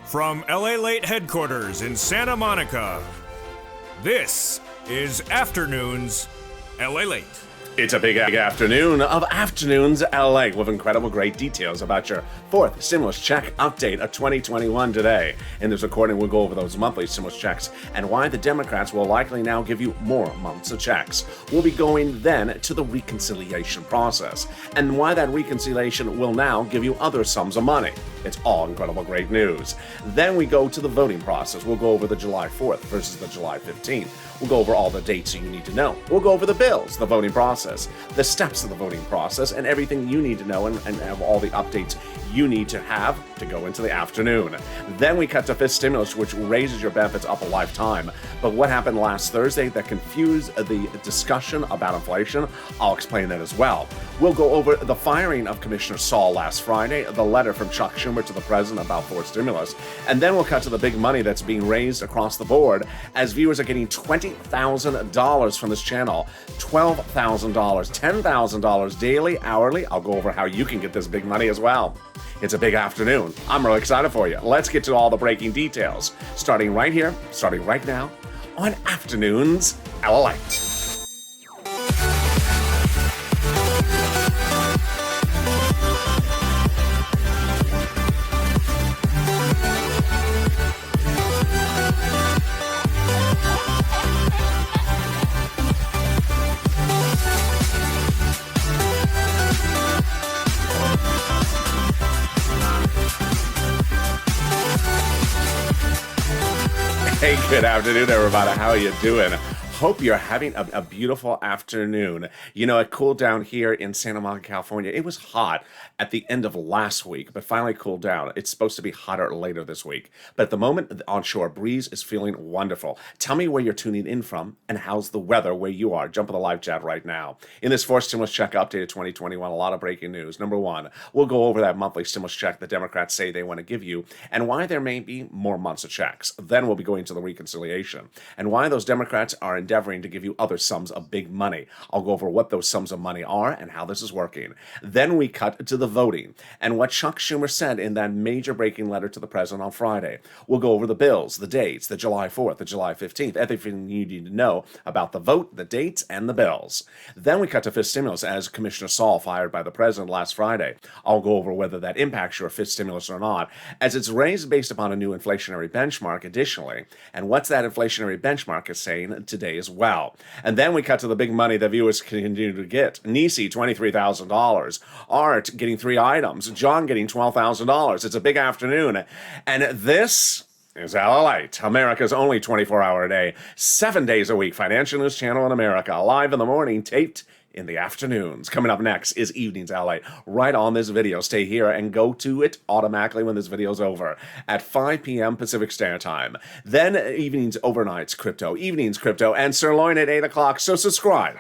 From LALATE headquarters in Santa Monica, this is Afternoons LALATE. It's a big afternoon of Afternoons LA with incredible great details about your fourth stimulus check update of 2021 today. In this recording, we'll go over those monthly stimulus checks and why the Democrats will likely now give you more months of checks. We'll be going then to the reconciliation process and why that reconciliation will now give you other sums of money. It's all incredible great news. Then we go to the voting process. We'll go over the July 4th versus the July 15th. We'll go over all the dates you need to know. We'll go over the bills, the voting process, the steps of the voting process, and everything you need to know and have all the updates you need to have to go into the afternoon. Then we cut to fifth stimulus, which raises your benefits up a lifetime. But what happened last Thursday that confused the discussion about inflation? I'll explain that as well. We'll go over the firing of Commissioner Saul last Friday, the letter from Chuck Schumer to the president about fourth stimulus, and then we'll cut to the big money that's being raised across the board as viewers are getting $20,000 from this channel, $12,000, $10,000 daily, hourly. I'll go over how you can get this big money as well. It's a big afternoon. I'm really excited for you. Let's get to all the breaking details, starting right here, starting right now on Afternoons LALATE. Hey, good afternoon, everybody. How are you doing? Hope you're having a beautiful afternoon. You know, it cooled down here in Santa Monica, California. It was hot at the end of last week, but finally cooled down. It's supposed to be hotter later this week. But at the moment, the onshore breeze is feeling wonderful. Tell me where you're tuning in from and how's the weather where you are. Jump in the live chat right now. In this fourth stimulus check update of 2021, a lot of breaking news. Number one, we'll go over that monthly stimulus check the Democrats say they want to give you and why there may be more months of checks. Then we'll be going to the reconciliation and why those Democrats are endeavoring to give you other sums of big money. I'll go over what those sums of money are and how this is working. Then we cut to the voting and what Chuck Schumer said in that major breaking letter to the president on Friday. We'll go over the bills, the dates, the July 4th, the July 15th, everything you need to know about the vote, the dates, and the bills. Then we cut to fifth stimulus as Commissioner Saul fired by the president last Friday. I'll go over whether that impacts your fifth stimulus or not, as it's raised based upon a new inflationary benchmark additionally, and what's that inflationary benchmark is saying today as well. And then we cut to the big money that viewers continue to get. Nisi, $23,000. Art getting 3 items. John getting $12,000. It's a big afternoon. And this is LALATE, America's only 24-hour-a-day, 7 days a week financial news channel in America. Live in the morning, taped in the afternoons. Coming up next is Evenings LA. Right on this video. Stay here and go to it automatically when this video's over at 5 p.m. Pacific Standard Time. Then Evenings Overnights Crypto, Evenings Crypto, and Sirloin at 8 o'clock. So subscribe.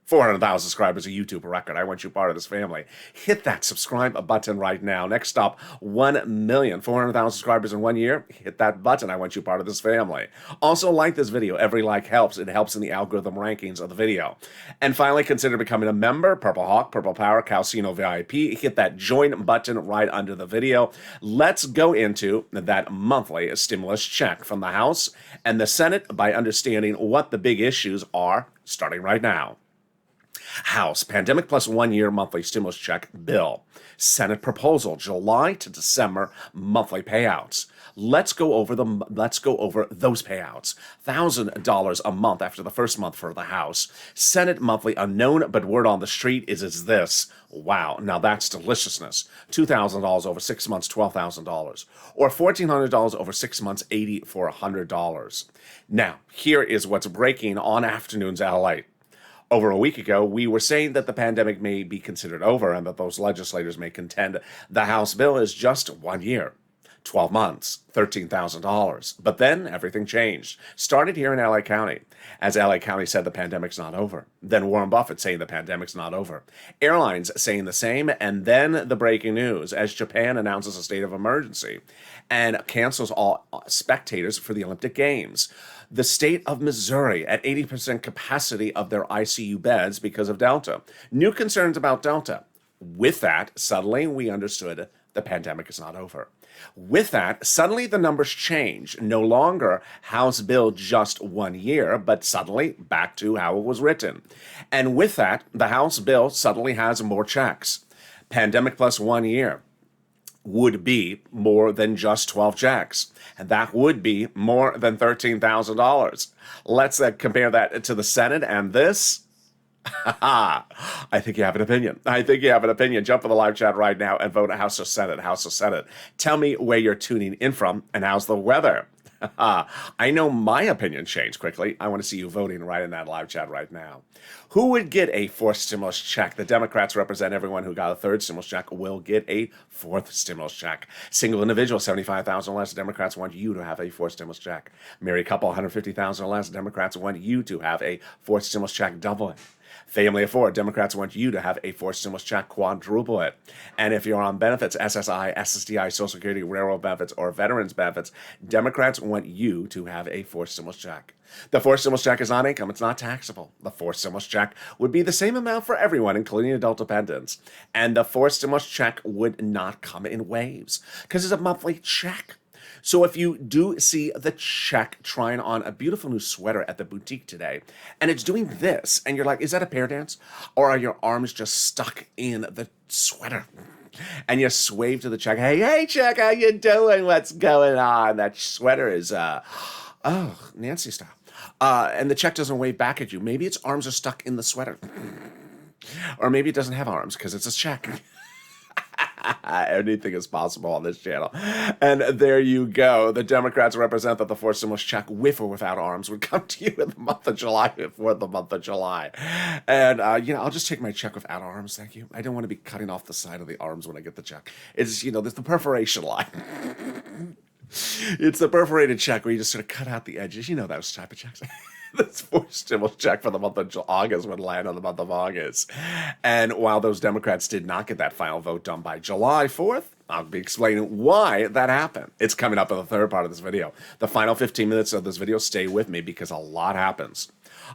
400,000 subscribers, a YouTube record. I want you part of this family. Hit that subscribe button right now. Next stop, 1,400,000 subscribers in 1 year. Hit that button. I want you part of this family. Also, like this video. Every like helps. It helps in the algorithm rankings of the video. And finally, consider becoming a member. Purple Hawk, Purple Power, Calcino VIP. Hit that join button right under the video. Let's go into that monthly stimulus check from the House and the Senate by understanding what the big issues are, starting right now. House, pandemic plus 1 year monthly stimulus check bill. Senate proposal, July to December monthly payouts. Let's go over those payouts. $1,000 a month after the first month for the House. Senate monthly unknown, but word on the street is this. Wow, now that's deliciousness. $2,000 over 6 months, $12,000. Or $1,400 over 6 months, $80 for $100. Now, here is what's breaking on Afternoons LALATE. Over a week ago, we were saying that the pandemic may be considered over and that those legislators may contend the House bill is just 1 year, 12 months, $13,000. But then everything changed. Started here in LA County. As LA County said the pandemic's not over. Then Warren Buffett saying the pandemic's not over. Airlines saying the same. And then the breaking news as Japan announces a state of emergency and cancels all spectators for the Olympic Games. The state of Missouri at 80% capacity of their ICU beds because of Delta. New concerns about Delta. With that, suddenly we understood The pandemic is not over. With that, suddenly the numbers change. No longer House bill just 1 year, but suddenly back to how it was written. And with that, the House bill suddenly has more checks. Pandemic plus 1 year would be more than just 12 checks. And that would be more than $13,000. Let's compare that to the Senate and this. I think you have an opinion. I think you have an opinion. Jump in the live chat right now and vote House or Senate, House or Senate. Tell me where you're tuning in from and how's the weather. I know my opinion changed quickly. I want to see you voting right in that live chat right now. Who would get a fourth stimulus check? The Democrats represent everyone who got a third stimulus check will get a fourth stimulus check. Single individual, $75,000 or less. Democrats want you to have a fourth stimulus check. Married couple, $150,000 or less. Democrats want you to have a fourth stimulus check, double it. Family of four, Democrats want you to have a fourth stimulus check, quadruple it. And if you're on benefits, SSI, SSDI, Social Security, railroad benefits, or veterans benefits, Democrats want you to have a fourth stimulus check. The fourth stimulus check is not income. It's not taxable. The fourth stimulus check would be the same amount for everyone, including adult dependents. And the fourth stimulus check would not come in waves because it's a monthly check. So if you do see the check trying on a beautiful new sweater at the boutique today, and it's doing this, and you're like, is that a pear dance? Or are your arms just stuck in the sweater? And you swave to the check, hey, check, how you doing? What's going on? That sweater is, Nancy style. And the check doesn't wave back at you. Maybe its arms are stuck in the sweater. Or maybe it doesn't have arms because it's a check. Anything is possible on this channel. And there you go. The Democrats represent that the fourth stimulus check, with or without arms, would come to you in the month of July, before the month of July. And, I'll just take my check without arms, thank you. I don't want to be cutting off the side of the arms when I get the check. It's, there's the perforation line. It's the perforated check where you just sort of cut out the edges. You know those type of checks. This fourth stimulus check for the month of August would land on the month of August. And while those Democrats did not get that final vote done by July 4th, I'll be explaining why that happened. It's coming up in the third part of this video. The final 15 minutes of this video, stay with me because a lot happens.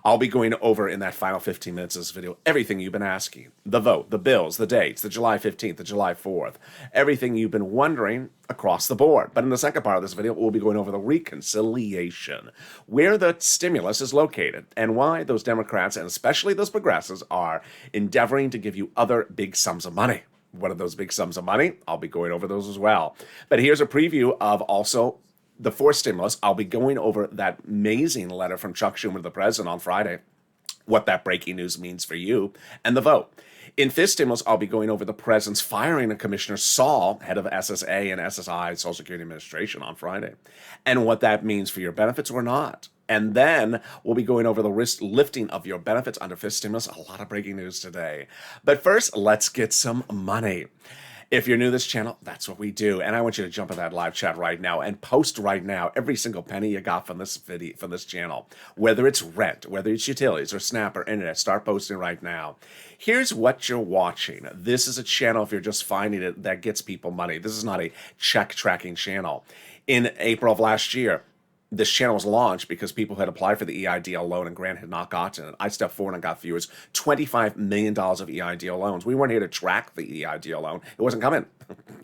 I'll be going over in that final 15 minutes of this video everything you've been asking. The vote, the bills, the dates, the July 15th, the July 4th, everything you've been wondering across the board. But in the second part of this video, we'll be going over the reconciliation, where the stimulus is located, and why those Democrats, and especially those progressives, are endeavoring to give you other big sums of money. What are those big sums of money? I'll be going over those as well. But here's a preview of also the fourth stimulus. I'll be going over that amazing letter from Chuck Schumer to the president on Friday, what that breaking news means for you, and the vote. In fifth stimulus, I'll be going over the president's firing of Commissioner Saul, head of SSA and SSI, Social Security Administration, on Friday, and what that means for your benefits or not. And then we'll be going over the risk lifting of your benefits under fifth stimulus. A lot of breaking news today. But first, let's get some money. If you're new to this channel, that's what we do. And I want you to jump in that live chat right now and post right now every single penny you got from this video, from this channel. Whether it's rent, whether it's utilities or Snap or internet, start posting right now. Here's what you're watching. This is a channel, if you're just finding it, that gets people money. This is not a check tracking channel. In April of last year, this channel was launched because people had applied for the EIDL loan and Grant had not gotten it. I stepped forward and got viewers $25 million of EIDL loans. We weren't here to track the EIDL loan. It wasn't coming.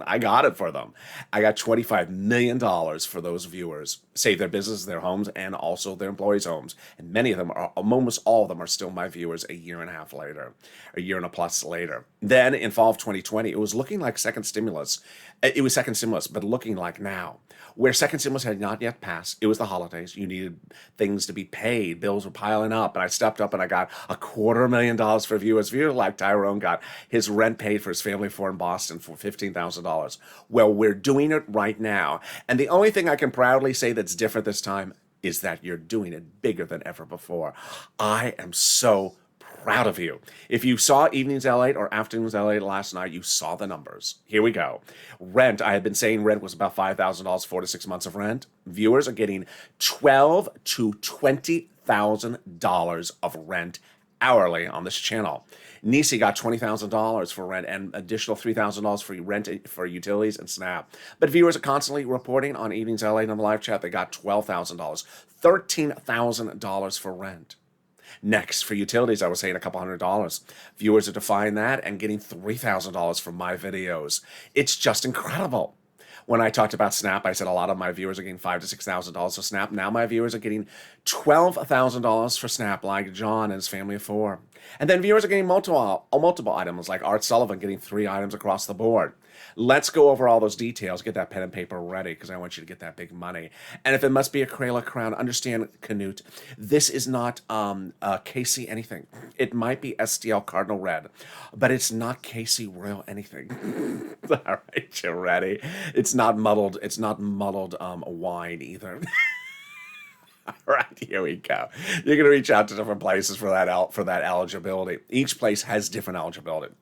I got it for them. I got $25 million for those viewers. Saved their businesses, their homes, and also their employees' homes. And many of them, almost all of them, are still my viewers a year and a half later, a year and a plus later. Then in fall of 2020, it was looking like second stimulus. It was second stimulus, but looking like now. Where second stimulus had not yet passed, it was the holidays. You needed things to be paid. Bills were piling up. And I stepped up and I got $250,000 for viewers. Viewers like Tyrone got his rent paid for his family in Boston for $15,000. Well, we're doing it right now. And the only thing I can proudly say that's different this time is that you're doing it bigger than ever before. I am so proud of you. If you saw Evenings LALATE or Afternoons LALATE last night, you saw the numbers. Here we go. Rent, I had been saying rent was about $5,000, 4 to 6 months of rent. Viewers are getting $12,000 to $20,000 of rent hourly on this channel. Nisi got $20,000 for rent and additional $3,000 for rent for utilities and Snap. But viewers are constantly reporting on Evenings LALATE on the live chat. They got $12,000, $13,000 for rent. Next, for utilities, I was saying a couple $100. Viewers are defying that and getting $3,000 from my videos. It's just incredible. When I talked about Snap, I said a lot of my viewers are getting $5,000 to $6,000 for Snap. Now my viewers are getting $12,000 for Snap, like John and his family of 4. And then viewers are getting multiple items, like Art Sullivan getting 3 items across the board. Let's go over all those details. Get that pen and paper ready, because I want you to get that big money. And if it must be a Crayola crown, understand, Canute, this is not KC anything. It might be STL Cardinal Red, but it's not KC Royal anything. All right, you ready? It's not muddled. It's not muddled wine either. All right, here we go. You're going to reach out to different places for that eligibility. Each place has different eligibility.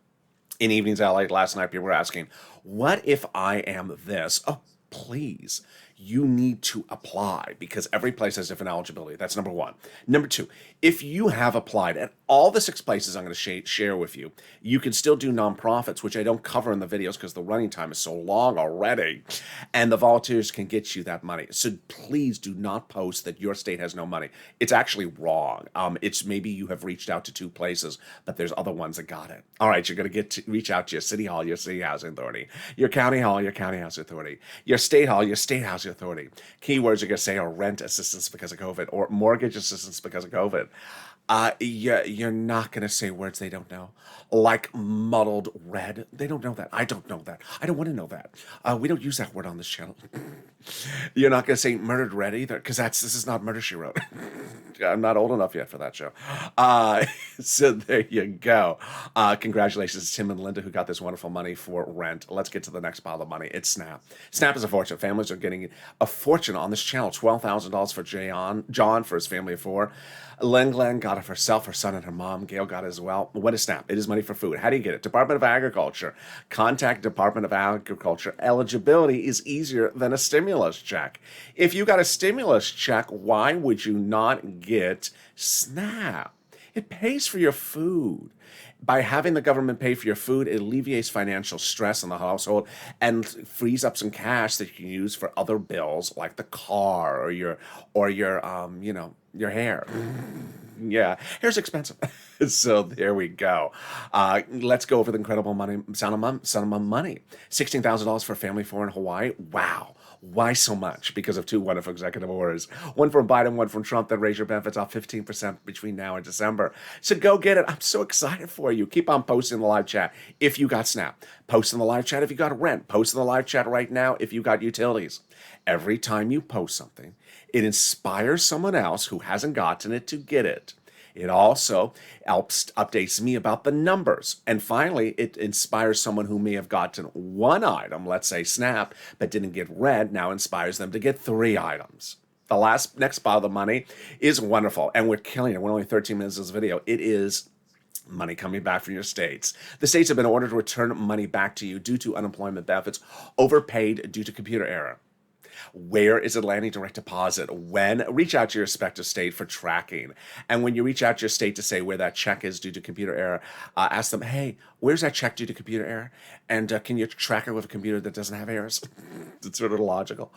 In Evenings LA last night, people were asking, what if I am this? Oh, please. You need to apply, because every place has different eligibility. That's number 1. Number 2, if you have applied at all the 6 places I'm going to share with you, you can still do nonprofits, which I don't cover in the videos because the running time is so long already, and the volunteers can get you that money. So please do not post that your state has no money. It's actually wrong. It's maybe you have reached out to 2 places, but there's other ones that got it. All right, you're going to reach out to your city hall, your city housing authority, your county hall, your county housing authority, your state hall, your state housing authority. Keywords you're going to say are rent assistance because of COVID or mortgage assistance because of COVID. You're not going to say words they don't know, like muddled red. They don't know that. I don't know that. I don't want to know that. We don't use that word on this channel. You're not going to say murdered red either, because this is not Murder, She Wrote. I'm not old enough yet for that show. So there you go. Congratulations to Tim and Linda, who got this wonderful money for rent. Let's get to the next pile of money. It's Snap. Snap is a fortune. Families are getting a fortune on this channel. $12,000 for John for his family of 4. Glenn got it for herself, her son, and her mom. Gail got it as well. What is Snap? It is money for food. How do you get it? Department of Agriculture. Contact Department of Agriculture. Eligibility is easier than a stimulus check. If you got a stimulus check, why would you not get Snap? It pays for your food. By having the government pay for your food, it alleviates financial stress in the household and frees up some cash that you can use for other bills, like the car or your hair. Yeah, hair's expensive. So there we go. Let's go over the incredible money. Sound of money. $16,000 for a family of 4 in Hawaii. Wow. Why so much? Because of 2 wonderful executive orders. One from Biden, one from Trump, that raise your benefits off 15% between now and December. So go get it. I'm so excited for you. Keep on posting in the live chat if you got Snap. Post in the live chat if you got rent. Post in the live chat right now if you got utilities. Every time you post something, it inspires someone else who hasn't gotten it to get it. It also updates me about the numbers. And finally, it inspires someone who may have gotten 1 item, let's say Snap, but didn't get red, now inspires them to get 3 items. The next pile of the money is wonderful, and we're killing it. We're only 13 minutes of this video. It is money coming back from your states. The states have been ordered to return money back to you due to unemployment benefits overpaid due to computer error. Where is it landing direct deposit? When? Reach out to your respective state for tracking. And when you reach out to your state to say where that check is due to computer error, ask them, hey, where's that check due to computer error? And can you track it with a computer that doesn't have errors? It's sort of logical.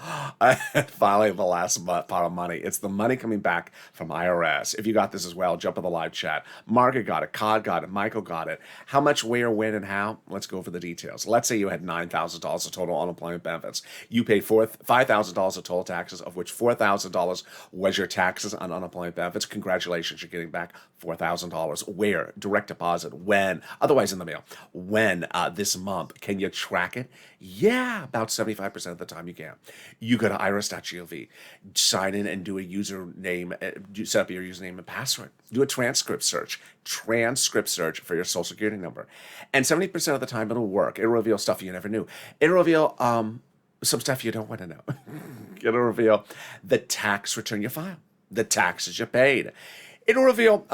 Finally, the last part of money. It's the money coming back from IRS. If you got this as well, jump in the live chat. Margaret got it. Cod got it. Michael got it. How much, where, when, and how? Let's go over the details. Let's say you had $9,000 of total unemployment benefits. You paid $5,000 of total taxes, of which $4,000 was your taxes on unemployment benefits. Congratulations, you're getting back $4,000. Where? Direct deposit. When? Otherwise in the mail. When? This month. Can you track it? Yeah, about 75% of the time you can. You go to iris.gov, sign in and do a username, set up your username and password. Do a transcript search for your social security number. And 70% of the time it'll work. It'll reveal stuff you never knew. It'll reveal some stuff you don't want to know. It'll reveal the tax return you filed, the taxes you paid. It'll reveal,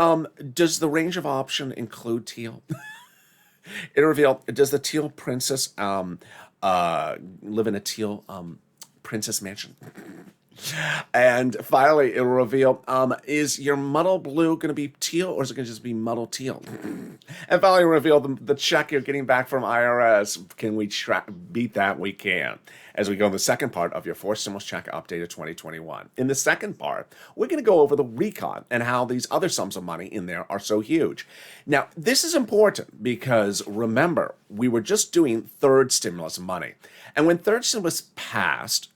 does the range of option include teal? It'll reveal, does the teal princess live in a teal princess mansion? And finally, it'll reveal, is your muddle blue going to be teal or is it going to just be muddle teal? And finally, reveal the check you're getting back from IRS. Can we beat that? We can. As we go in the second part of your fourth stimulus check update of 2021. In the second part, we're going to go over the recon and how these other sums of money in there are so huge. Now, this is important because remember, we were just doing third stimulus money. And when third stimulus passed,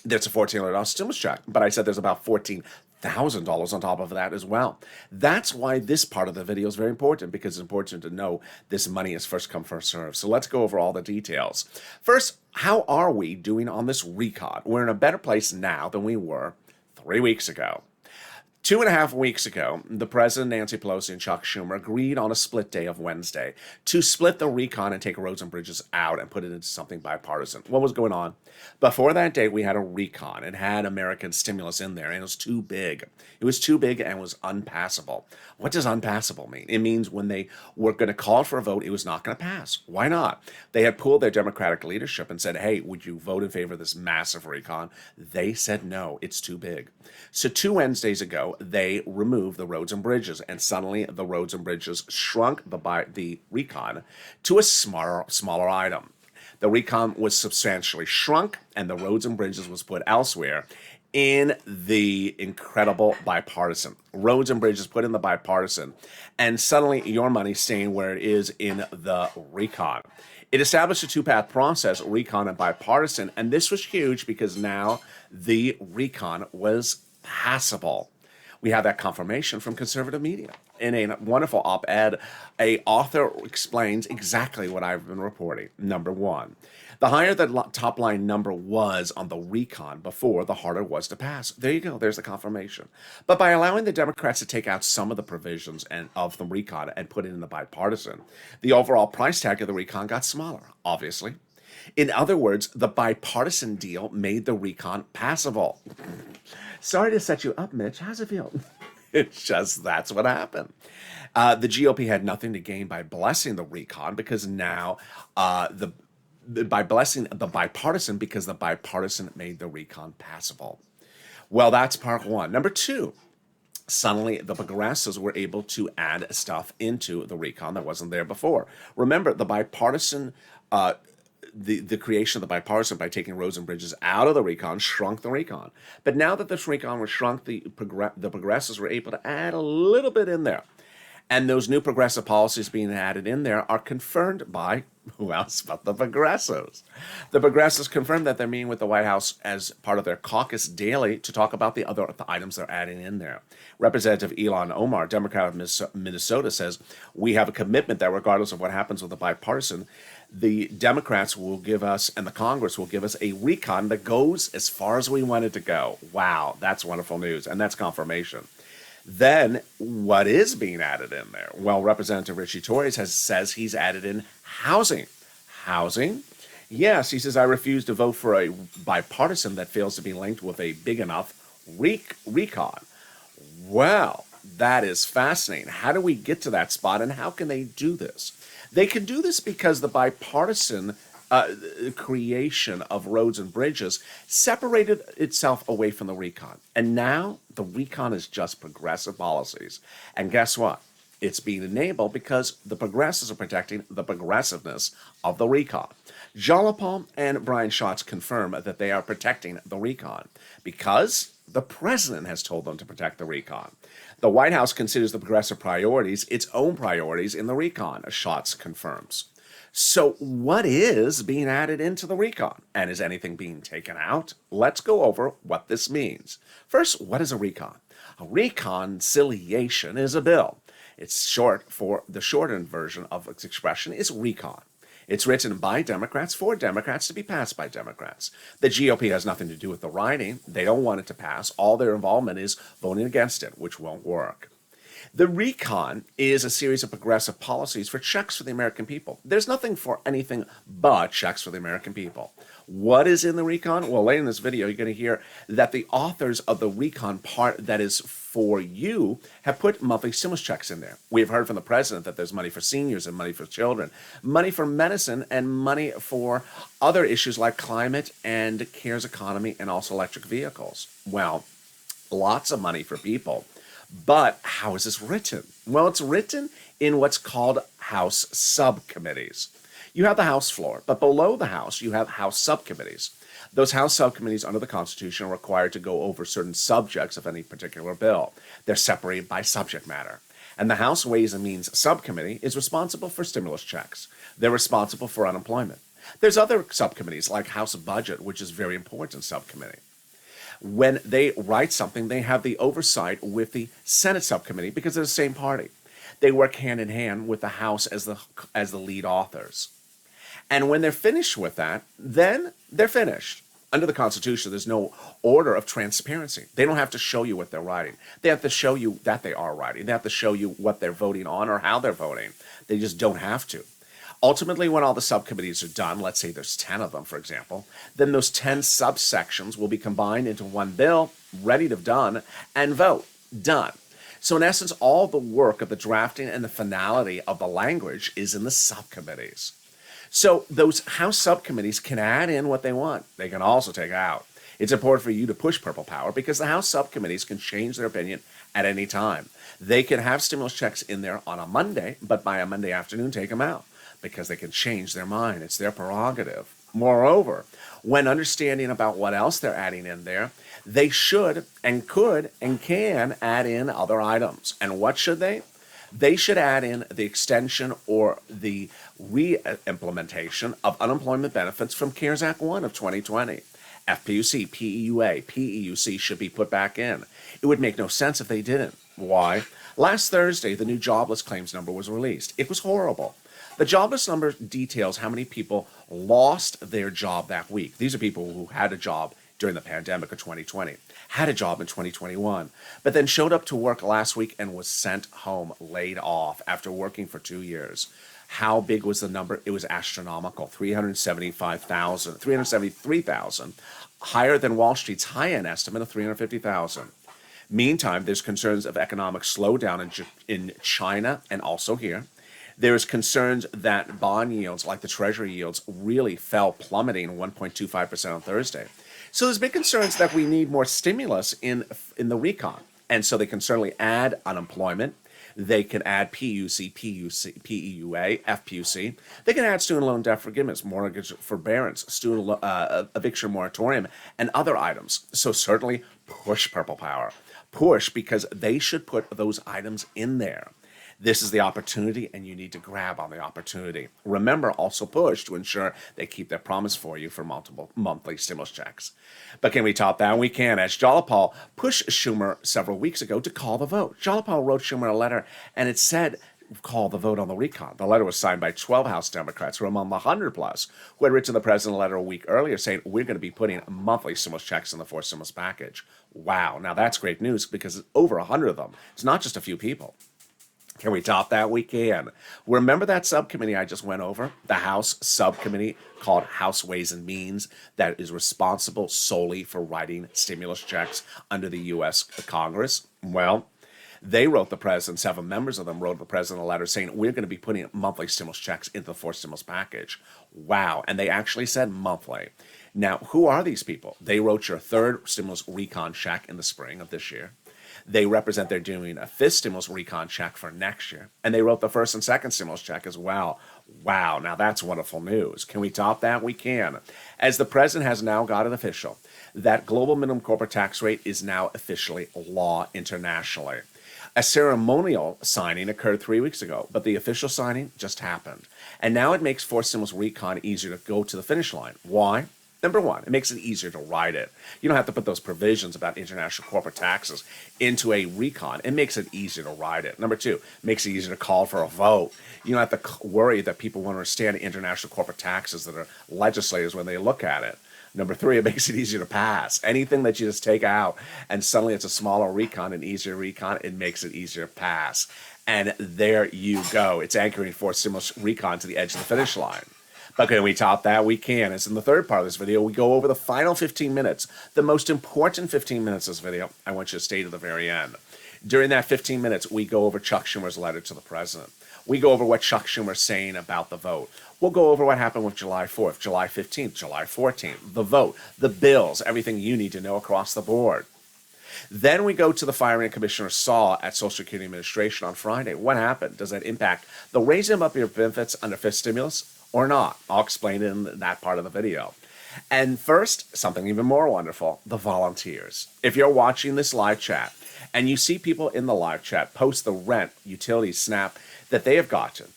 there's a $1,400 stimulus check, but I said there's about $14,000 on top of that as well. That's why this part of the video is very important, because it's important to know this money is first come, first served. So let's go over all the details. First, how are we doing on this recon? We're in a better place now than we were 3 weeks ago. 2.5 weeks ago, the President, Nancy Pelosi, and Chuck Schumer agreed on a split day of Wednesday to split the recon and take roads and bridges out and put it into something bipartisan. What was going on? Before that date, we had a recon. It had American stimulus in there, and it was too big. It was too big and was unpassable. What does unpassable mean? It means when they were going to call for a vote, it was not going to pass. Why not? They had pulled their Democratic leadership and said, hey, would you vote in favor of this massive recon? They said no, it's too big. So 2 Wednesdays ago, they removed the roads and bridges, and suddenly the roads and bridges shrunk the recon to a smaller item. The recon was substantially shrunk, and the roads and bridges was put elsewhere in the incredible bipartisan. Roads and bridges put in the bipartisan, and suddenly your money's staying where it is in the recon. It established a 2-path process, recon and bipartisan, and this was huge because now the recon was passable. We have that confirmation from conservative media. In a wonderful op-ed, an author explains exactly what I've been reporting. Number one, the higher the top line number was on the recon before, the harder it was to pass. There you go. There's the confirmation. But by allowing the Democrats to take out some of the provisions of the recon and put it in the bipartisan, the overall price tag of the recon got smaller, obviously. In other words, the bipartisan deal made the recon passable. Sorry to set you up, Mitch. How's it feel? It's just, that's what happened. The GOP had nothing to gain by blessing the recon because now by blessing the bipartisan because the bipartisan made the recon passable. Well, that's part one. Number two, suddenly the progressives were able to add stuff into the recon that wasn't there before. Remember, the bipartisan the creation of the bipartisan by taking roads and bridges out of the recon shrunk the recon. But now that this recon was shrunk, the progressives were able to add a little bit in there. And those new progressive policies being added in there are confirmed by, who else but the progressives? The progressives confirmed that they're meeting with the White House as part of their caucus daily to talk about the other items they're adding in there. Representative Ilhan Omar, Democrat of Minnesota, says, we have a commitment that regardless of what happens with the bipartisan, the Democrats will give us, and the Congress will give us, a recon that goes as far as we want it to go. Wow, that's wonderful news, and that's confirmation. Then, what is being added in there? Well, Representative Richie Torres says he's added in housing. Housing? Yes, he says, I refuse to vote for a bipartisan that fails to be linked with a big enough recon. Well, that is fascinating. How do we get to that spot, and how can they do this? They can do this because the bipartisan creation of roads and bridges separated itself away from the recon. And now the recon is just progressive policies. And guess what? It's being enabled because the progressives are protecting the progressiveness of the recon. Jalapal and Brian Schatz confirm that they are protecting the recon because the president has told them to protect the recon. The White House considers the progressive priorities its own priorities in the recon, as Schatz confirms. So what is being added into the recon? And is anything being taken out? Let's go over what this means. First, what is a recon? A reconciliation is a bill. It's short for the shortened version of its expression is recon. It's written by Democrats for Democrats to be passed by Democrats. The GOP has nothing to do with the writing. They don't want it to pass. All their involvement is voting against it, which won't work. The recon is a series of progressive policies for checks for the American people. There's nothing for anything but checks for the American people. What is in the recon? Well, later in this video, you're going to hear that the authors of the recon part that is for you have put monthly stimulus checks in there. We've heard from the president that there's money for seniors and money for children, money for medicine, and money for other issues like climate and CARES economy and also electric vehicles. Well, lots of money for people. But how is this written? Well, it's written in what's called House subcommittees. You have the House floor, but below the House, you have House subcommittees. Those House subcommittees under the Constitution are required to go over certain subjects of any particular bill. They're separated by subject matter. And the House Ways and Means Subcommittee is responsible for stimulus checks. They're responsible for unemployment. There's other subcommittees like House Budget, which is a very important subcommittee. When they write something, they have the oversight with the Senate subcommittee because they're the same party. They work hand in hand with the House as the lead authors. And when they're finished with that, then they're finished. Under the Constitution, there's no order of transparency. They don't have to show you what they're writing. They have to show you that they are writing. They have to show you what they're voting on or how they're voting. They just don't have to. Ultimately, when all the subcommittees are done, let's say there's 10 of them, for example, then those 10 subsections will be combined into one bill, ready to done, and vote. Done. So in essence, all the work of the drafting and the finality of the language is in the subcommittees. So those House subcommittees can add in what they want. They can also take out. It's important for you to push purple power because the House subcommittees can change their opinion at any time. They can have stimulus checks in there on a Monday, but by a Monday afternoon, take them out because they can change their mind. It's their prerogative. Moreover, when understanding about what else they're adding in there, they should and could and can add in other items. And what should they? They should add in the extension or the re-implementation of unemployment benefits from CARES Act 1 of 2020. FPUC, PEUA, PEUC should be put back in. It would make no sense if they didn't. Why? Last Thursday, the new jobless claims number was released. It was horrible. The jobless number details how many people lost their job that week. These are people who had a job during the pandemic of 2020, had a job in 2021, but then showed up to work last week and was sent home, laid off after working for 2 years. How big was the number? It was astronomical, 373,000, higher than Wall Street's high-end estimate of 350,000. Meantime, there's concerns of economic slowdown in China and also here. There's concerns that bond yields, like the Treasury yields, really fell plummeting 1.25% on Thursday. So there's big concerns that we need more stimulus in the recon. And so they can certainly add unemployment. They can add PUC, PEUA, FPUC. They can add student loan debt forgiveness, mortgage forbearance, student eviction moratorium, and other items. So certainly push purple power. Push because they should put those items in there. This is the opportunity, and you need to grab on the opportunity. Remember, also push to ensure they keep their promise for you for multiple monthly stimulus checks. But can we top that? We can. As Jalapal pushed Schumer several weeks ago to call the vote. Jalapal wrote Schumer a letter, and it said, call the vote on the recon. The letter was signed by 12 House Democrats who are among the 100-plus who had written the president a letter a week earlier saying, we're going to be putting monthly stimulus checks in the fourth stimulus package. Wow. Now, that's great news because it's over 100 of them. It's not just a few people. Can we top that? We can. Remember that subcommittee I just went over? The House subcommittee called House Ways and Means that is responsible solely for writing stimulus checks under the U.S. Congress? Well, they wrote the president, 7 members of them wrote the president a letter saying, we're going to be putting monthly stimulus checks into the fourth stimulus package. Wow. And they actually said monthly. Now, who are these people? They wrote your third stimulus recon check in the spring of this year. They represent they're doing a 5th stimulus recon check for next year. And they wrote the 1st and 2nd stimulus check as well. Wow, now that's wonderful news. Can we top that? We can. As the president has now got it official, that global minimum corporate tax rate is now officially law internationally. A ceremonial signing occurred 3 weeks ago, but the official signing just happened. And now it makes 4th stimulus recon easier to go to the finish line. Why? Number one, it makes it easier to write it. You don't have to put those provisions about international corporate taxes into a recon. It makes it easier to write it. Number two, it makes it easier to call for a vote. You don't have to worry that people won't understand international corporate taxes that are legislators when they look at it. Number 3, it makes it easier to pass. Anything that you just take out and suddenly it's a smaller recon, an easier recon, it makes it easier to pass. And there you go. It's anchoring for stimulus recon to the edge of the finish line. But can we top that? We can. As in the third part of this video, we go over the final 15 minutes, the most important 15 minutes of this video. I want you to stay to the very end. During that 15 minutes, we go over Chuck Schumer's letter to the president. We go over what Chuck Schumer's saying about the vote. We'll go over what happened with July 4th, July 15th, July 14th, the vote, the bills, everything you need to know across the board. Then we go to the firing of Commissioner Saul at Social Security Administration on Friday. What happened? Does that impact the raising up your benefits under fifth stimulus or not? I'll explain it in that part of the video. And first, something even more wonderful, the volunteers. If you're watching this live chat and you see people in the live chat post the rent, utilities, SNAP that they have gotten,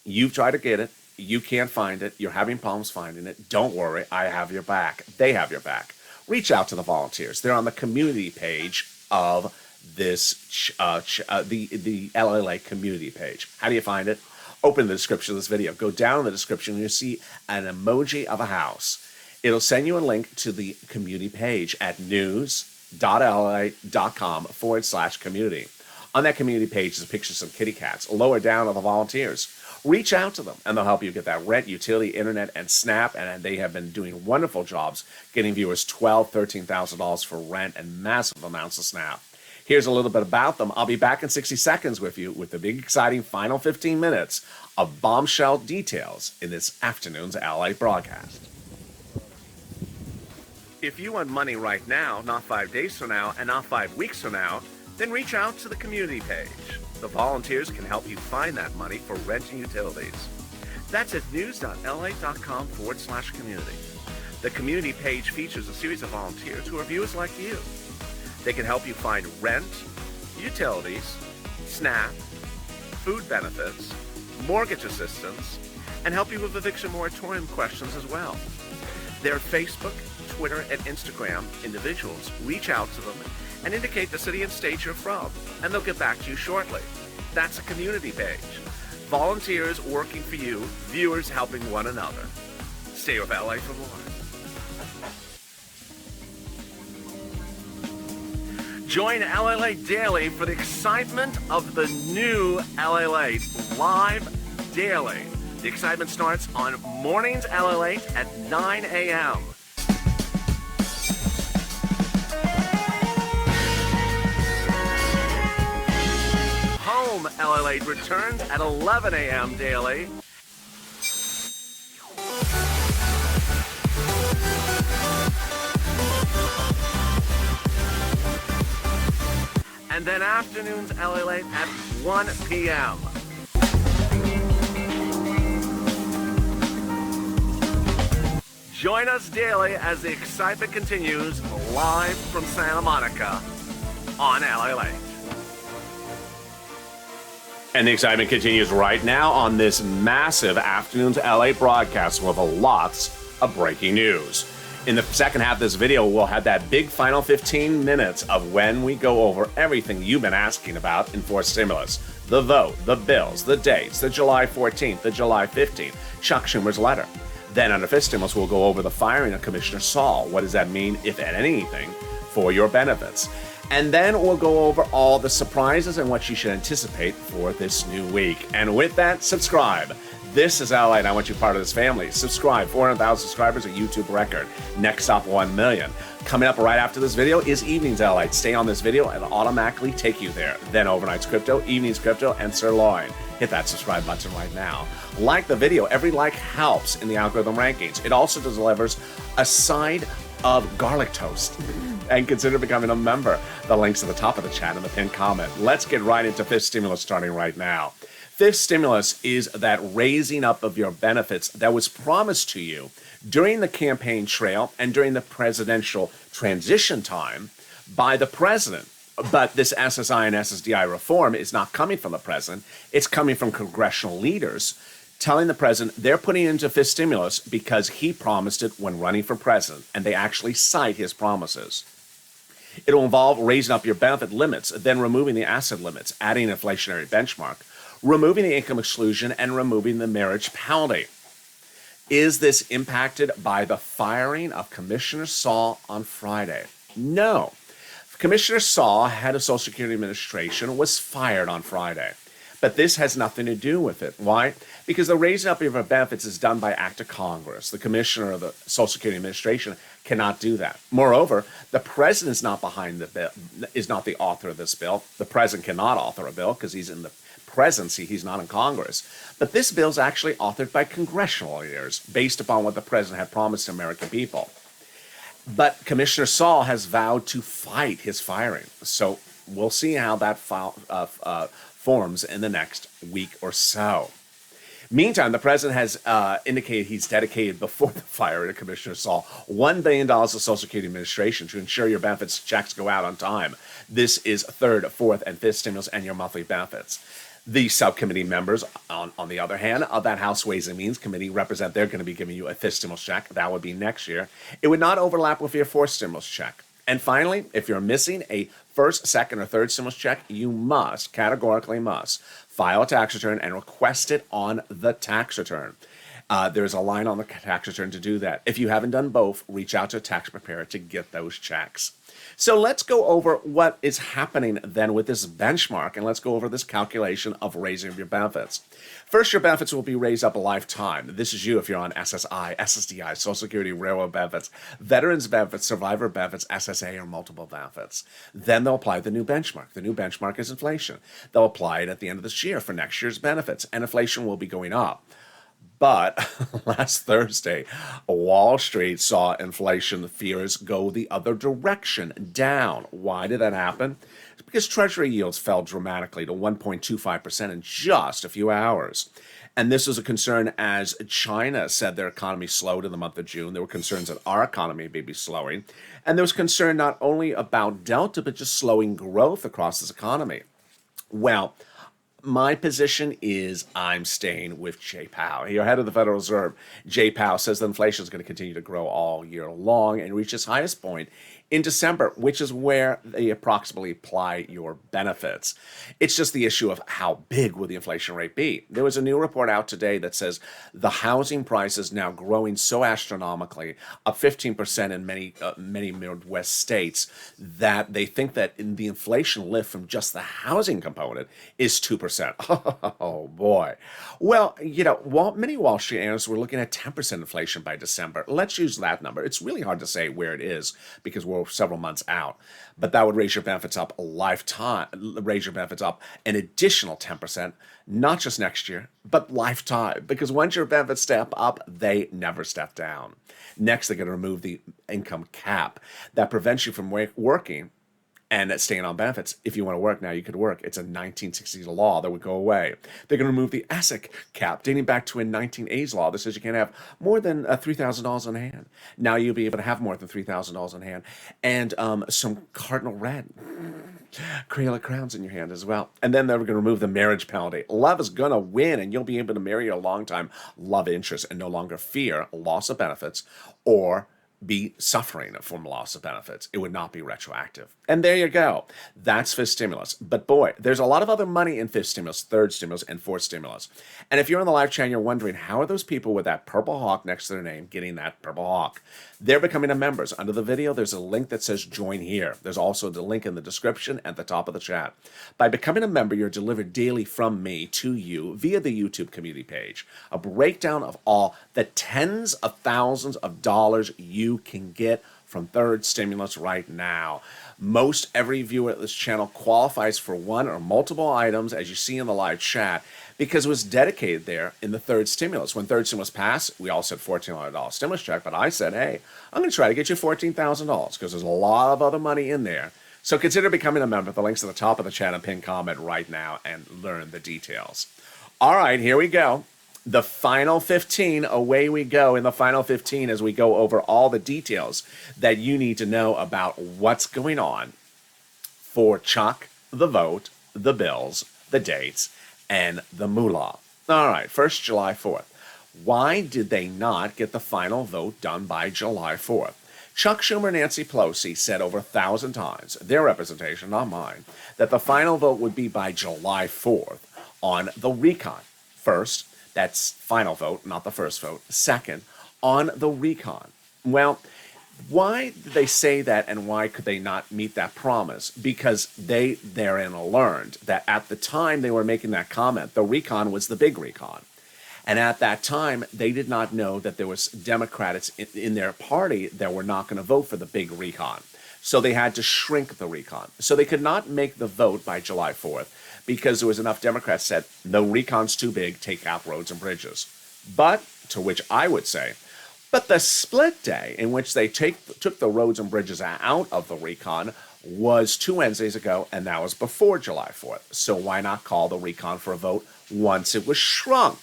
you've tried to get it, you can't find it, you're having problems finding it, don't worry, I have your back. They have your back. Reach out to the volunteers. They're on the community page of this, the LALATE community page. How do you find it? Open the description of this video. Go down in the description and you'll see an emoji of a house. It'll send you a link to the community page at news.lalate.com/community. On that community page is a picture of some kitty cats. Lower down are the volunteers. Reach out to them and they'll help you get that rent, utility, internet, and SNAP. And they have been doing wonderful jobs getting viewers $12,000, $13,000 for rent and massive amounts of SNAP. Here's a little bit about them. I'll be back in 60 seconds with you with the big, exciting final 15 minutes of bombshell details in this afternoon's LA broadcast. If you want money right now, not 5 days from now, and not 5 weeks from now, then reach out to the community page. The volunteers can help you find that money for rent and utilities. That's at news.lalate.com/community. The community page features a series of volunteers who are viewers like you. They can help you find rent, utilities, SNAP, food benefits, mortgage assistance, and help you with eviction moratorium questions as well. Their Facebook, Twitter, and Instagram individuals reach out to them and indicate the city and state you're from, and they'll get back to you shortly. That's a community page. Volunteers working for you, viewers helping one another. Stay with LA for more. Join LALATE Daily for the excitement of the new LALATE live daily. The excitement starts on Mornings LALATE at 9 a.m. Home LALATE returns at 11 a.m. daily. And then afternoons LALATE at 1 p.m. Join us daily as the excitement continues live from Santa Monica on LALATE. And the excitement continues right now on this massive Afternoons LA broadcast with lots of breaking news. In the second half of this video, we'll have that big final 15 minutes of when we go over everything you've been asking about in forced stimulus. The vote, the bills, the dates, the July 14th, the July 15th, Chuck Schumer's letter. Then under fifth stimulus, we'll go over the firing of Commissioner Saul. What does that mean, if anything, for your benefits? And then we'll go over all the surprises and what you should anticipate for this new week. And with that, subscribe. This is LA, and I want you part of this family. Subscribe. 400,000 subscribers, a YouTube record. Next up, 1 million. Coming up right after this video is Evenings LA. Stay on this video and it'll automatically take you there. Then Overnight's Crypto, Evenings Crypto, and Sirloin. Hit that subscribe button right now. Like the video. Every like helps in the algorithm rankings. It also delivers a side of garlic toast. And consider becoming a member. The link's at the top of the chat and the pinned comment. Let's get right into fifth stimulus starting right now. Fifth stimulus is that raising up of your benefits that was promised to you during the campaign trail and during the presidential transition time by the president. But this SSI and SSDI reform is not coming from the president. It's coming from congressional leaders telling the president they're putting it into fifth stimulus because he promised it when running for president, and they actually cite his promises. It'll involve raising up your benefit limits, then removing the asset limits, adding an inflationary benchmark, removing the income exclusion, and removing the marriage penalty. Is this impacted by the firing of Commissioner Saul on Friday? No. Commissioner Saul, head of Social Security Administration, was fired on Friday. But this has nothing to do with it. Why? Because the raising up of your benefits is done by act of Congress. The commissioner of the Social Security Administration cannot do that. Moreover, the president is not behind the bill, is not the author of this bill. The president cannot author a bill because he's in the presidency, he's not in Congress. But this bill is actually authored by congressional leaders based upon what the president had promised the American people. But Commissioner Saul has vowed to fight his firing. So we'll see how that forms in the next week or so. Meantime, the president has indicated he's dedicated before the firing of Commissioner Saul $1 billion to Social Security Administration to ensure your benefits checks go out on time. This is third, fourth, and fifth stimulus and your monthly benefits. The subcommittee members, on the other hand, of that House Ways and Means Committee represent they're going to be giving you a fifth stimulus check. That would be next year. It would not overlap with your fourth stimulus check. And finally, if you're missing a first, second, or third stimulus check, you must, categorically must, file a tax return and request it on the tax return. There's a line on the tax return to do that. If you haven't done both, reach out to a tax preparer to get those checks. So let's go over what is happening then with this benchmark, and let's go over this calculation of raising your benefits. First, your benefits will be raised up a lifetime. This is you if you're on SSI, SSDI, Social Security, Railroad benefits, Veterans benefits, Survivor benefits, SSA, or multiple benefits. Then they'll apply the new benchmark. The new benchmark is inflation. They'll apply it at the end of this year for next year's benefits, and inflation will be going up. But last Thursday, Wall Street saw inflation fears go the other direction, down. Why did that happen? It's because Treasury yields fell dramatically to 1.25% in just a few hours. And this was a concern as China said their economy slowed in the month of June. There were concerns that our economy may be slowing. And there was concern not only about Delta, but just slowing growth across this economy. Well, my position is I'm staying with Jay Powell. Your head of the Federal Reserve, Jay Powell, says that inflation is going to continue to grow all year long and reach its highest point in December, which is where they approximately apply your benefits. It's just the issue of how big will the inflation rate be. There was a new report out today that says the housing price is now growing so astronomically, up 15% in many Midwest states, that they think that in the inflation lift from just the housing component is 2%. Oh boy. Well, many Wall Street analysts were looking at 10% inflation by December. Let's use that number. It's really hard to say where it is because we're several months out, but that would raise your benefits up a lifetime, raise your benefits up an additional 10%, not just next year, but lifetime, because once your benefits step up, they never step down. Next, they're going to remove the income cap that prevents you from working and staying on benefits. If you want to work now, you could work. It's a 1960s law that would go away. They're going to remove the ASIC cap, dating back to a 1980s law that says you can't have more than $3,000 on hand. Now you'll be able to have more than $3,000 on hand, and some cardinal red Crayola crowns in your hand as well. And then they're going to remove the marriage penalty. Love is going to win, and you'll be able to marry your longtime love interest and no longer fear loss of benefits or be suffering from loss of benefits. It would not be retroactive. And there you go. That's fifth stimulus. But boy, there's a lot of other money in fifth stimulus, third stimulus, and fourth stimulus. And if you're on the live chat and you're wondering, how are those people with that purple hawk next to their name getting that purple hawk? They're becoming a members. Under the video, there's a link that says join here. There's also the link in the description at the top of the chat. By becoming a member, you're delivered daily from me to you via the YouTube community page. A breakdown of all the tens of thousands of dollars you can get from third stimulus right now. Most every viewer at this channel qualifies for one or multiple items, as you see in the live chat, because it was dedicated there in the third stimulus. When third stimulus passed, we all said $1,400 stimulus check, but I said, hey, I'm going to try to get you $14,000 because there's a lot of other money in there. So consider becoming a member. The link's at the top of the chat and pin comment right now and learn the details. All right, here we go. The final 15, away we go in the final 15 as we go over all the details that you need to know about what's going on for Chuck, the vote, the bills, the dates, and the moolah. All right, first, July 4th. Why did they not get the final vote done by July 4th? Chuck Schumer and Nancy Pelosi said over 1,000 times, their representation, not mine, that the final vote would be by July 4th on the recon. First, That's final vote, not the first vote. Second, on the recon. Well, why did they say that, and why could they not meet that promise? Because they therein learned that at the time they were making that comment, the recon was the big recon. And at that time, they did not know that there was Democrats in their party that were not going to vote for the big recon. So they had to shrink the recon. So they could not make the vote by July 4th because there was enough Democrats said, the recon's too big, take out roads and bridges. But, to which I would say, but the split day in which they took the roads and bridges out of the recon was 2 Wednesdays ago, and that was before July 4th. So why not call the recon for a vote once it was shrunk?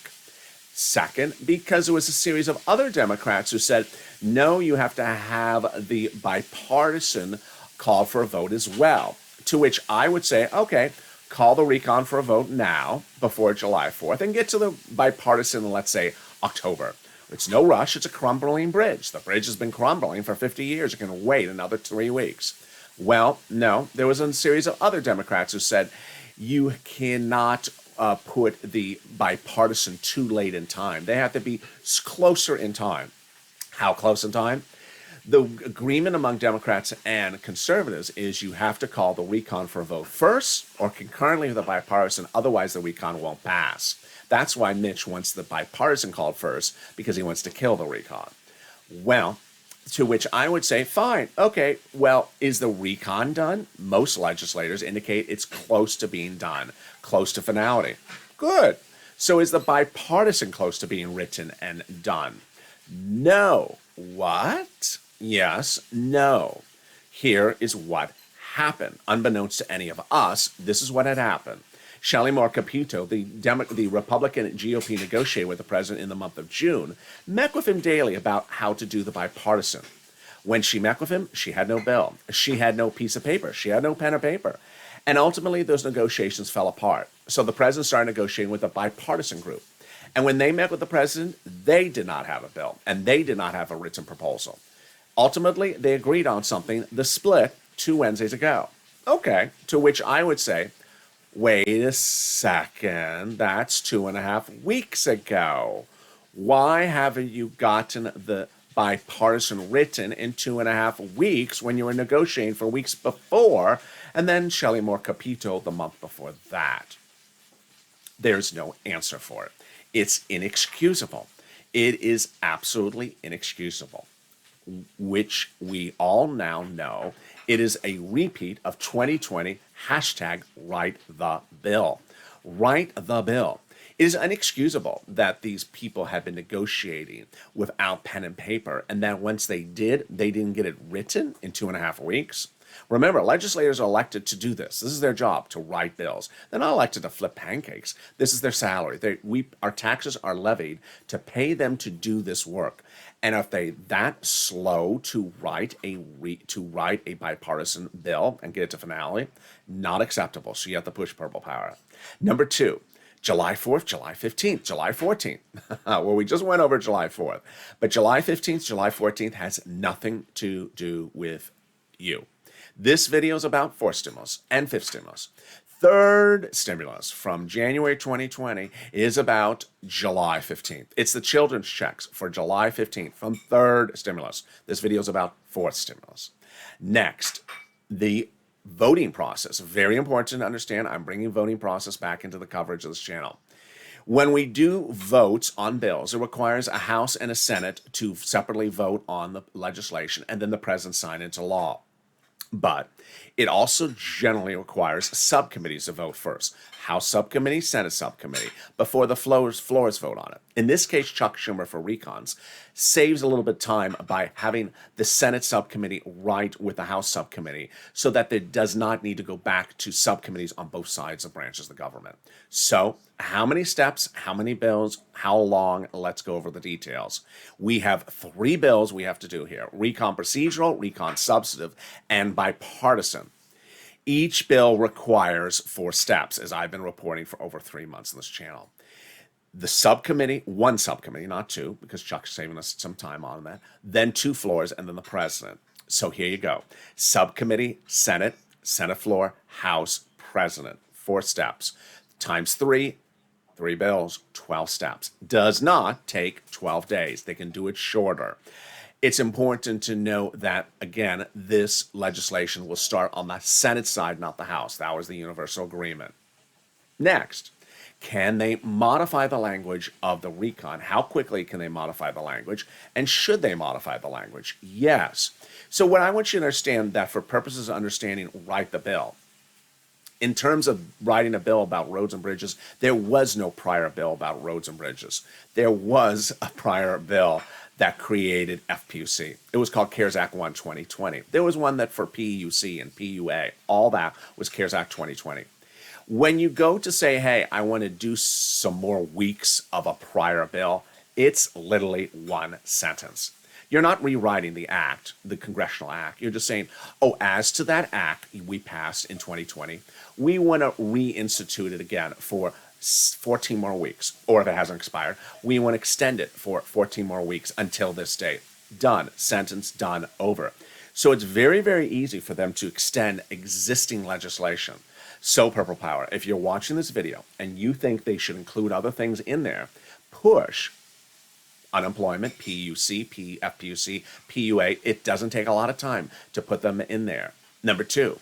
Second, because there was a series of other Democrats who said, no, you have to have the bipartisan call for a vote as well. To which I would say, okay, call the recon for a vote now, before July 4th, and get to the bipartisan, let's say, October. It's no rush. It's a crumbling bridge. The bridge has been crumbling for 50 years. You can wait another 3 weeks. Well, no, there was a series of other Democrats who said, you cannot put the bipartisan too late in time. They have to be closer in time. How close in time? The agreement among Democrats and conservatives is you have to call the recon for a vote first or concurrently with the bipartisan, otherwise the recon won't pass. That's why Mitch wants the bipartisan called first, because he wants to kill the recon. Well, to which I would say, fine, okay, well, is the recon done? Most legislators indicate it's close to being done, close to finality. Good. So is the bipartisan close to being written and done? No. What? Yes, no. Here is what happened. Unbeknownst to any of us, this is what had happened. Shelley Moore Capito, the Republican GOP negotiator with the president in the month of June, met with him daily about how to do the bipartisan. When she met with him, she had no bill. She had no piece of paper. She had no pen or paper. And ultimately, those negotiations fell apart. So the president started negotiating with a bipartisan group. And when they met with the president, they did not have a bill, and they did not have a written proposal. Ultimately, they agreed on something, the split, 2 Wednesdays ago. Okay, to which I would say, wait a second, that's 2.5 weeks ago. Why haven't you gotten the bipartisan written in 2.5 weeks when you were negotiating for weeks before, and then Shelley Moore Capito the month before that? There's no answer for it. It's inexcusable. It is absolutely inexcusable, which we all now know. It is a repeat of 2020 hashtag write the bill. Write the bill. It is inexcusable that these people had been negotiating without pen and paper, and that once they did, they didn't get it written in 2.5 weeks. Remember, legislators are elected to do this. This is their job, to write bills. They're not elected to flip pancakes. This is their salary. Our taxes are levied to pay them to do this work. And if they that slow to write a bipartisan bill and get it to finality, not acceptable. So you have to push purple power. Number 2, July 4th, July 15th, July 14th. Well, we just went over July 4th. But July 15th, July 14th has nothing to do with you. This video is about fourth stimulus and fifth stimulus. Third stimulus from January 2020 is about July 15th. It's the children's checks for July 15th from third stimulus. This video is about fourth stimulus. Next, the voting process. Very important to understand. I'm bringing voting process back into the coverage of this channel. When we do votes on bills, it requires a House and a Senate to separately vote on the legislation and then the president sign into law. But it also generally requires subcommittees to vote first. House subcommittee, Senate subcommittee, before the floors vote on it. In this case, Chuck Schumer for recons saves a little bit of time by having the Senate subcommittee write with the House subcommittee so that it does not need to go back to subcommittees on both sides of branches of the government. So how many steps, how many bills, how long? Let's go over the details. We have 3 bills we have to do here: recon procedural, recon substantive, and bipartisan. Each bill requires 4 steps, as I've been reporting for over 3 months on this channel. The subcommittee, 1 subcommittee, not 2, because Chuck's saving us some time on that, then 2 floors, and then the president. So here you go. Subcommittee, Senate floor, House, president. 4 steps. Times 3, 3 bills, 12 steps. Does not take 12 days. They can do it shorter. It's important to know that, again, this legislation will start on the Senate side, not the House. That was the universal agreement. Next, can they modify the language of the recon? How quickly can they modify the language? And should they modify the language? Yes. So what I want you to understand that for purposes of understanding write the bill, in terms of writing a bill about roads and bridges, there was no prior bill about roads and bridges. There was a prior bill that created FPUC. It was called CARES Act 1 2020. There was one that for PUC and PUA, all that was CARES Act 2020. When you go to say, hey, I want to do some more weeks of a prior bill, it's literally one sentence. You're not rewriting the act, the congressional act. You're just saying, oh, as to that act we passed in 2020, we want to reinstitute it again for 14 more weeks. Or if it hasn't expired, we want to extend it for 14 more weeks until this date. Done. Sentence done. Over. So it's very, very easy for them to extend existing legislation. So Purple Power, if you're watching this video and you think they should include other things in there, push unemployment, PUC, FPUC, PUA. It doesn't take a lot of time to put them in there. Number 2,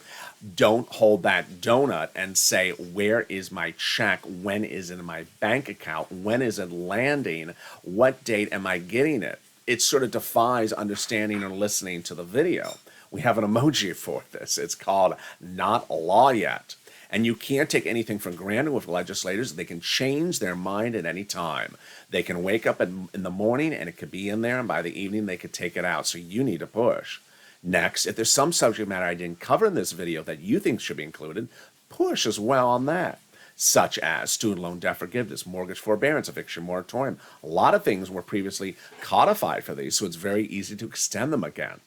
don't hold that donut and say, where is my check? When is it in my bank account? When is it landing? What date am I getting it? It sort of defies understanding or listening to the video. We have an emoji for this. It's called Not a Law Yet. And you can't take anything for granted with legislators. They can change their mind at any time. They can wake up in the morning and it could be in there, and by the evening they could take it out. So you need to push. Next, if there's some subject matter I didn't cover in this video that you think should be included, push as well on that, such as student loan debt forgiveness, mortgage forbearance, eviction moratorium. A lot of things were previously codified for these, so it's very easy to extend them again.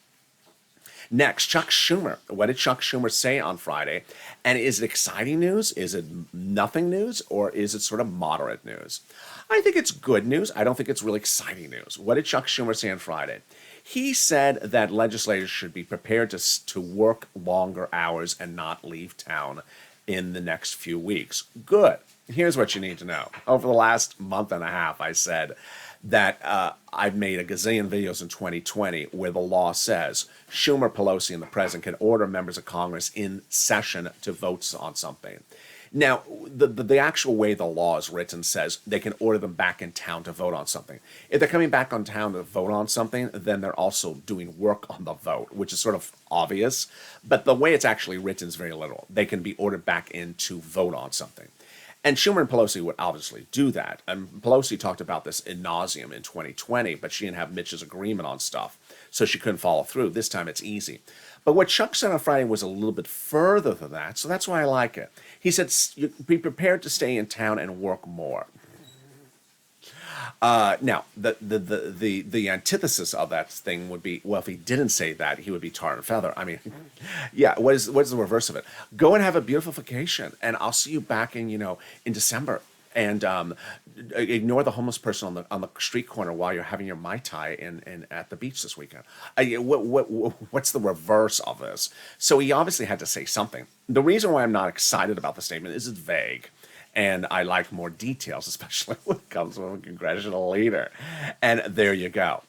Next, Chuck Schumer. What did Chuck Schumer say on Friday? And is it exciting news? Is it nothing news? Or is it sort of moderate news? I think it's good news. I don't think it's really exciting news. What did Chuck Schumer say on Friday? He said that legislators should be prepared to work longer hours and not leave town in the next few weeks. Good. Here's what you need to know. Over the last month and a half, I said that I've made a gazillion videos in 2020 where the law says Schumer, Pelosi, and the president can order members of Congress in session to vote on something. Now, the actual way the law is written says they can order them back in town to vote on something. If they're coming back on town to vote on something, then they're also doing work on the vote, which is sort of obvious. But the way it's actually written is very literal. They can be ordered back in to vote on something. And Schumer and Pelosi would obviously do that. And Pelosi talked about this ad nauseum in 2020, but she didn't have Mitch's agreement on stuff, so she couldn't follow through. This time it's easy. But what Chuck said on Friday was a little bit further than that, so that's why I like it. He said, be prepared to stay in town and work more. Now, the antithesis of that thing would be, well, if he didn't say that, he would be tar and feather. I mean, yeah, what is the reverse of it? Go and have a beautiful vacation, and I'll see you back in December. And ignore the homeless person on the street corner while you're having your Mai Tai in at the beach this weekend. What's the reverse of this? So he obviously had to say something. The reason why I'm not excited about the statement is it's vague. And I like more details, especially when it comes from a congressional leader. And there you go.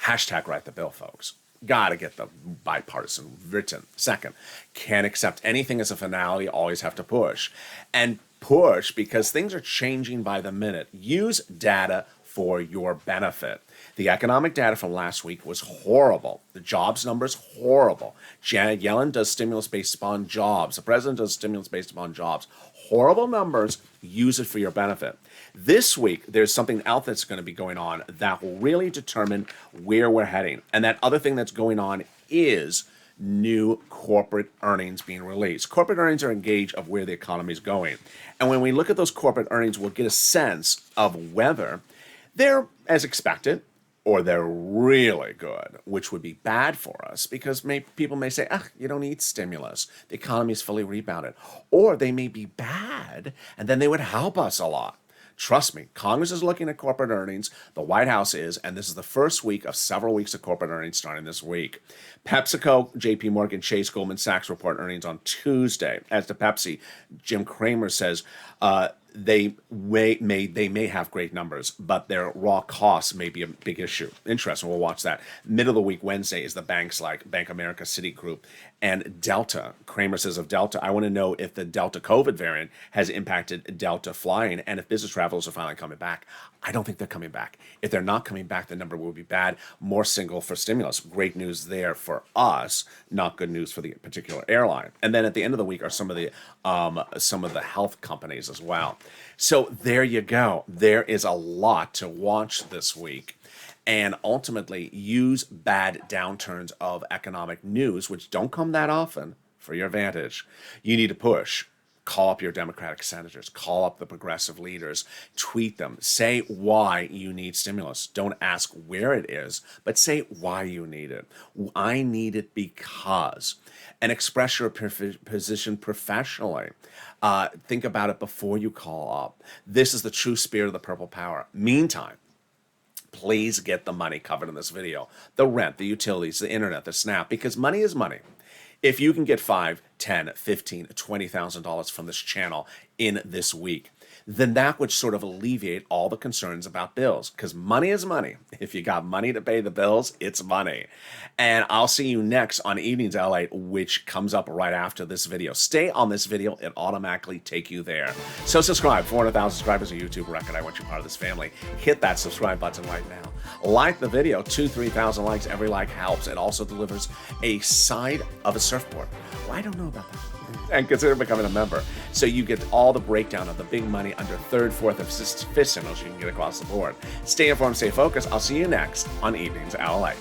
Hashtag write the bill, folks. Got to get the bipartisan written. Second, can't accept anything as a finality, always have to push. And push because things are changing by the minute. Use data for your benefit. The economic data from last week was horrible. The jobs numbers, horrible. Janet Yellen does stimulus based upon jobs. The president does stimulus based upon jobs. Horrible numbers. Use it for your benefit. This week, there's something else that's going to be going on that will really determine where we're heading. And that other thing that's going on is new corporate earnings being released. Corporate earnings are a gauge of where the economy is going. And when we look at those corporate earnings, we'll get a sense of whether they're as expected or they're really good, which would be bad for us because people may say, you don't need stimulus. The economy is fully rebounded. Or they may be bad, and then they would help us a lot. Trust me, Congress is looking at corporate earnings. The White House is, and this is the first week of several weeks of corporate earnings starting this week. PepsiCo, JP Morgan Chase, Goldman Sachs report earnings on Tuesday. As to Pepsi, Jim Cramer says they may have great numbers, but their raw costs may be a big issue. Interesting. We'll watch that. Middle of the week Wednesday is the banks like Bank of America, Citigroup, and Delta. Kramer says of Delta, I want to know if the Delta COVID variant has impacted Delta flying and if business travelers are finally coming back. I don't think they're coming back. If they're not coming back, the number will be bad. More single for stimulus. Great news there for us. Not good news for the particular airline. And then at the end of the week are some of the health companies as well. So there you go. There is a lot to watch this week. And ultimately use bad downturns of economic news, which don't come that often, for your advantage. You need to push. Call up your Democratic senators. Call up the progressive leaders. Tweet them. Say why you need stimulus. Don't ask where it is, but say why you need it. I need it because. And express your position professionally. Think about it before you call up. This is the true spirit of the Purple Power. Meantime, please get the money covered in this video. The rent, the utilities, the internet, the SNAP, because money is money. If you can get $5,000, $10,000, $15,000, $20,000 from this channel in this week, then that would sort of alleviate all the concerns about bills, because money is money. If you got money to pay the bills, it's money. And I'll see you next on Evenings LA, which comes up right after this video. Stay on this video, it automatically take you there. So subscribe. 400,000 subscribers, a YouTube record. I want you part of this family. Hit that subscribe button right now. Like the video. 2,000-3,000 likes. Every like helps. It also delivers a side of a surfboard. Well, I don't know about that. And consider becoming a member, so you get all the breakdown of the big money under third, fourth, and fifth signals you can get across the board. Stay informed, stay focused. I'll see you next on Evenings LA.